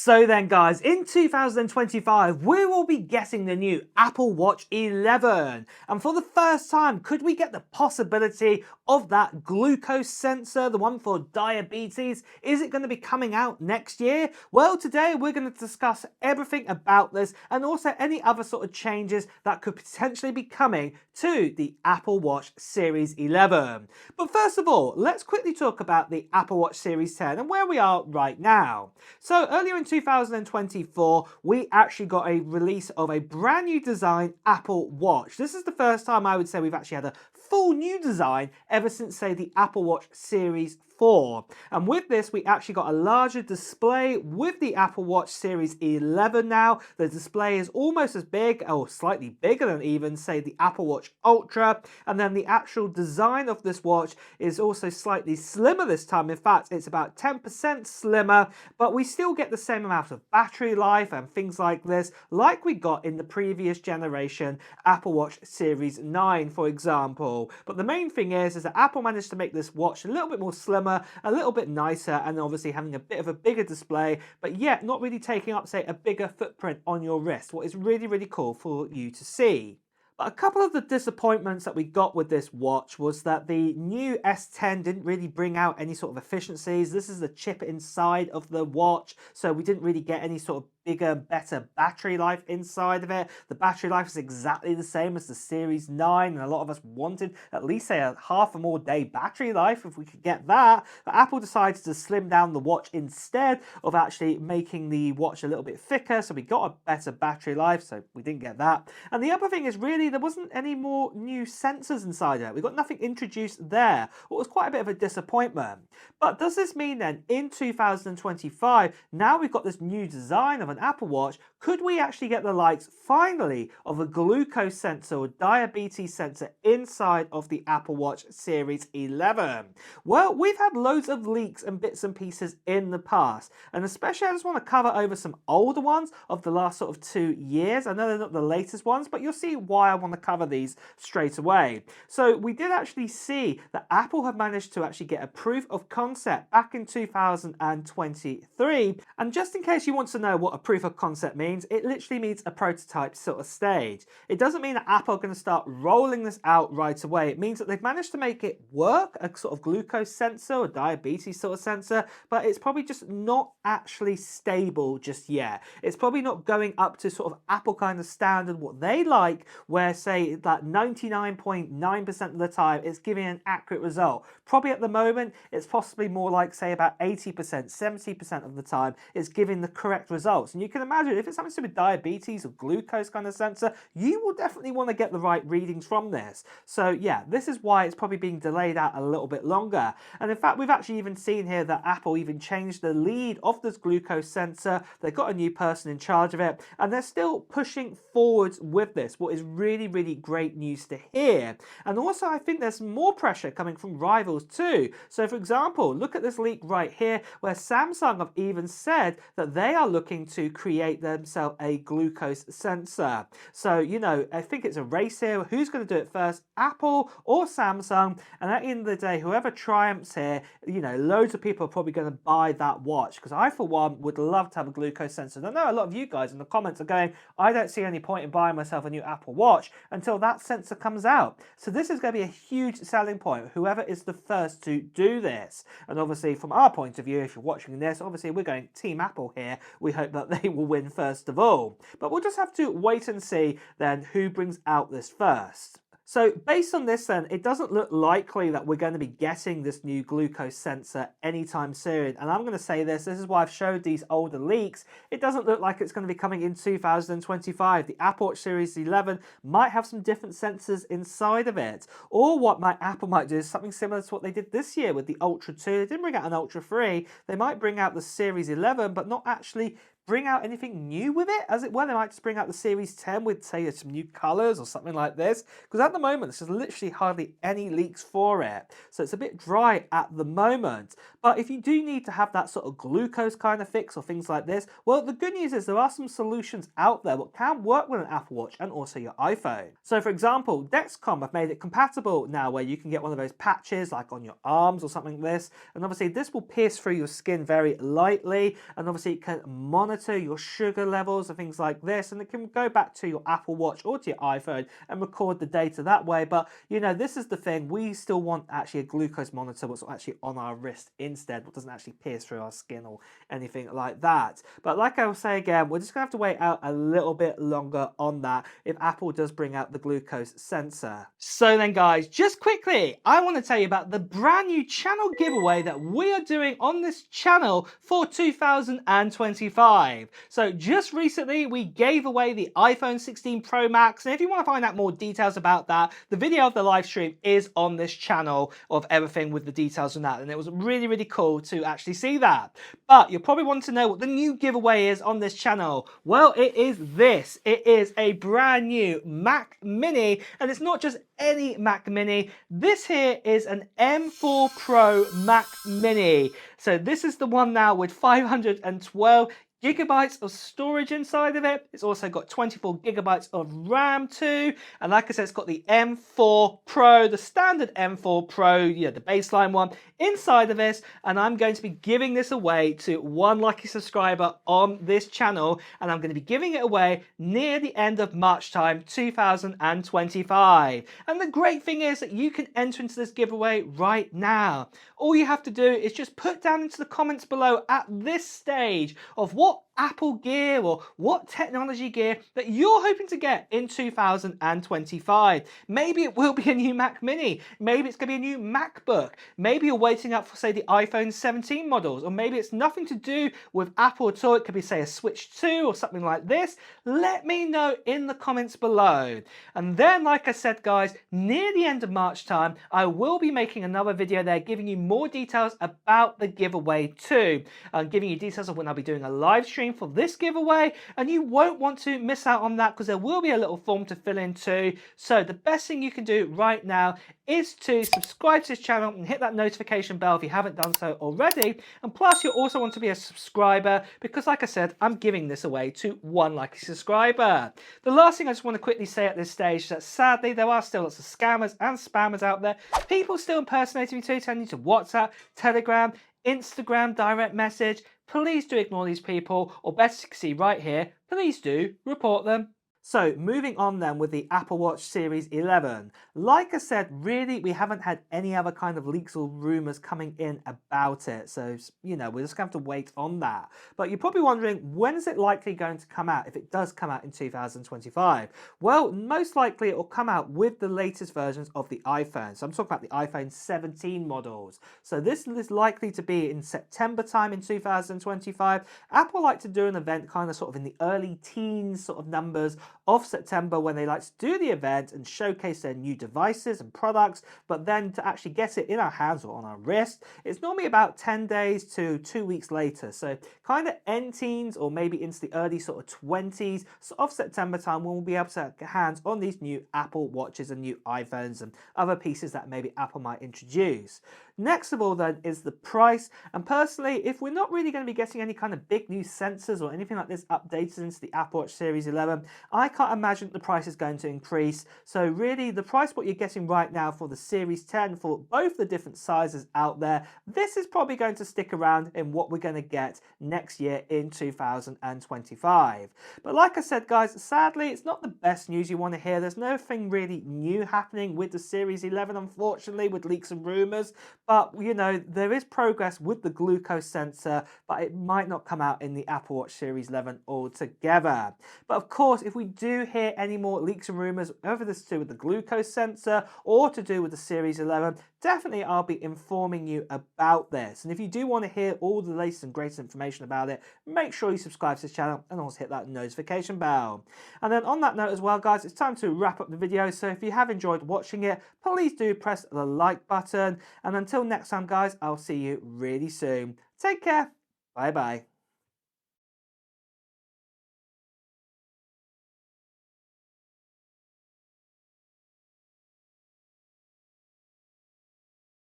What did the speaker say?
So then guys, in 2025, we will be getting the new Apple Watch 11. And for the first time, could we get the possibility of that glucose sensor, the one for diabetes? Is it going to be coming out next year? Well, today we're going to discuss everything about this and also any other sort of changes that could potentially be coming to the Apple Watch Series 11. But first of all, let's quickly talk about the Apple Watch Series 10 and where we are right now. So earlier in 2024, we actually got a release of a brand new design Apple Watch. This is the first time I would say we've actually had a full new design ever since, say, the Apple Watch Series 4. And with this, we actually got a larger display with the Apple Watch Series 11 now. The display is almost as big, or slightly bigger than even, say, the Apple Watch Ultra. And then the actual design of this watch is also slightly slimmer this time. In fact, it's about 10% slimmer, but we still get the same amount of battery life and things like this, like we got in the previous generation Apple Watch Series 9, for example. But the main thing is that Apple managed to make this watch a little bit more slimmer, a little bit nicer, and obviously having a bit of a bigger display, but yet not really taking up, say, a bigger footprint on your wrist, what is really, really cool for you to see. But a couple of the disappointments that we got with this watch was that the new S10 didn't really bring out any sort of efficiencies. This is the chip inside of the watch, so we didn't really get any sort of bigger, better battery life inside of it. The battery life is exactly the same as the Series 9, and a lot of us wanted at least, say, a half a more day battery life if we could get that. But Apple decided to slim down the watch instead of actually making the watch a little bit thicker, so we got a better battery life, so we didn't get that. And the other thing is really there wasn't any more new sensors inside it. We got nothing introduced there, what was quite a bit of a disappointment. But does this mean then in 2025, now we've got this new design of an Apple Watch, could we actually get the likes finally of a glucose sensor or diabetes sensor inside of the Apple Watch Series 11? Well, we've had loads of leaks and bits and pieces in the past, and especially I just want to cover over some older ones of the last sort of 2 years. I know they're not the latest ones, but you'll see why I want to cover these straight away. So we did actually see that Apple have managed to actually get a proof of concept back in 2023, and just in case you want to know what a proof of concept means, it literally means a prototype sort of stage. It doesn't mean that Apple are going to start rolling this out right away. It means that they've managed to make it work, a sort of glucose sensor or diabetes sort of sensor, but it's probably just not actually stable just yet. It's probably not going up to sort of Apple kind of standard, what they like, where say that 99.9% of the time it's giving an accurate result. Probably at the moment it's possibly more like, say, about 80%, 70% of the time it's giving the correct results. And you can imagine if it's something to do with diabetes or glucose kind of sensor, you will definitely want to get the right readings from this. So yeah, this is why it's probably being delayed out a little bit longer. And in fact, we've actually even seen here that Apple even changed the lead of this glucose sensor. They've got a new person in charge of it, and they're still pushing forwards with this, what is really, really great news to hear. And also, I think there's more pressure coming from rivals too. So for example, look at this leak right here, where Samsung have even said that they are looking to create themselves a glucose sensor. So, you know, I think it's a race here. Who's going to do it first, Apple or Samsung? And at the end of the day, whoever triumphs here, you know, loads of people are probably going to buy that watch, because I, for one, would love to have a glucose sensor. And I know a lot of you guys in the comments are going, I don't see any point in buying myself a new Apple Watch until that sensor comes out. So this is going to be a huge selling point, whoever is the first to do this. And obviously, from our point of view, if you're watching this, obviously we're going Team Apple here. We hope that they will win first of all. But we'll just have to wait and see then who brings out this first. So based on this then, it doesn't look likely that we're going to be getting this new glucose sensor anytime soon. And I'm going to say this is why I've showed these older leaks. It doesn't look like it's going to be coming in 2025. The Apple Watch Series 11 might have some different sensors inside of it. Or what Apple might do is something similar to what they did this year with the Ultra 2. They didn't bring out an Ultra 3. They might bring out the Series 11, but not actually bring out anything new with it, as it were. They might just bring out the Series 10 with, say, some new colours or something like this, because at the moment there's literally hardly any leaks for it, so it's a bit dry at the moment. But if you do need to have that sort of glucose kind of fix or things like this, well, the good news is there are some solutions out there that can work with an Apple Watch and also your iPhone. So for example, Dexcom have made it compatible now, where you can get one of those patches like on your arms or something like this, and obviously this will pierce through your skin very lightly, and obviously it can monitor monitor your sugar levels and things like this, and it can go back to your Apple Watch or to your iPhone and record the data that way. But you know, this is the thing, we still want actually a glucose monitor what's actually on our wrist instead, what doesn't actually pierce through our skin or anything like that. But like I will say again, we're just gonna have to wait out a little bit longer on that if Apple does bring out the glucose sensor. So then guys, just quickly, I want to tell you about the brand new channel giveaway that we are doing on this channel for 2025. So just recently we gave away the iPhone 16 Pro Max, and if you want to find out more details about that, the video of the live stream is on this channel of everything with the details on that, and it was really cool to actually see that. But you'll probably want to know what the new giveaway is on this channel. Well, it is this. It is a brand new Mac Mini, and it's not just any Mac Mini. This here is an M4 Pro Mac Mini. So this is the one now with 512 gigabytes of storage inside of it. It's also got 24 gigabytes of RAM too. And like I said, it's got the M4 Pro, the standard M4 Pro, yeah, the baseline one inside of this. And I'm going to be giving this away to one lucky subscriber on this channel. And I'm going to be giving it away near the end of March time, 2025. And the great thing is that you can enter into this giveaway right now. All you have to do is just put down into the comments below at this stage of what Apple gear or what technology gear that you're hoping to get in 2025. Maybe it will be a new Mac Mini. Maybe it's going to be a new MacBook. Maybe you're waiting up for, say, the iPhone 17 models, or maybe it's nothing to do with Apple at all. It could be, say, a Switch 2 or something like this. Let me know in the comments below. And then, like I said, guys, near the end of March time, I will be making another video there giving you more details about the giveaway too. I'm giving you details of when I'll be doing a live stream for this giveaway, and you won't want to miss out on that because there will be a little form to fill in too. So the best thing you can do right now is to subscribe to this channel and hit that notification bell if you haven't done so already. And plus, you also want to be a subscriber because, like I said, I'm giving this away to one lucky subscriber. The last thing I just want to quickly say at this stage is that sadly there are still lots of scammers and spammers out there. People still impersonating me too, telling you to WhatsApp, Telegram, Instagram, direct message. Please do ignore these people, or better you can see right here, please do report them. So moving on then with the Apple Watch Series 11. Like I said, really we haven't had any other kind of leaks or rumours coming in about it. So, you know, we're just going to have to wait on that. But you're probably wondering, when is it likely going to come out if it does come out in 2025? Well, most likely it will come out with the latest versions of the iPhone. So I'm talking about the iPhone 17 models. So this is likely to be in September time in 2025. Apple like to do an event kind of sort of in the early teens sort of numbers of September when they like to do the event and showcase their new devices and products, but then to actually get it in our hands or on our wrist, it's normally about 10 days to 2 weeks later. So kind of end teens or maybe into the early sort of 20s of September time when we'll be able to get hands on these new Apple Watches and new iPhones and other pieces that maybe Apple might introduce. Next of all then is the price, and personally, if we're not really going to be getting any kind of big new sensors or anything like this updated into the Apple Watch Series 11, I can't imagine the price is going to increase. So really the price what you're getting right now for the Series 10 for both the different sizes out there, this is probably going to stick around in what we're going to get next year in 2025. But like I said guys, sadly it's not the best news you want to hear. There's nothing really new happening with the Series 11 unfortunately, with leaks and rumours. But, you know, there is progress with the glucose sensor, but it might not come out in the Apple Watch Series 11 altogether. But of course, if we do hear any more leaks and rumours, whether this is to do with the glucose sensor or to do with the Series 11, definitely I'll be informing you about this. And if you do want to hear all the latest and greatest information about it, make sure you subscribe to this channel and also hit that notification bell. And then on that note as well, guys, it's time to wrap up the video. So if you have enjoyed watching it, please do press the like button. And until next time, guys, I'll see you really soon. Take care. Bye-bye.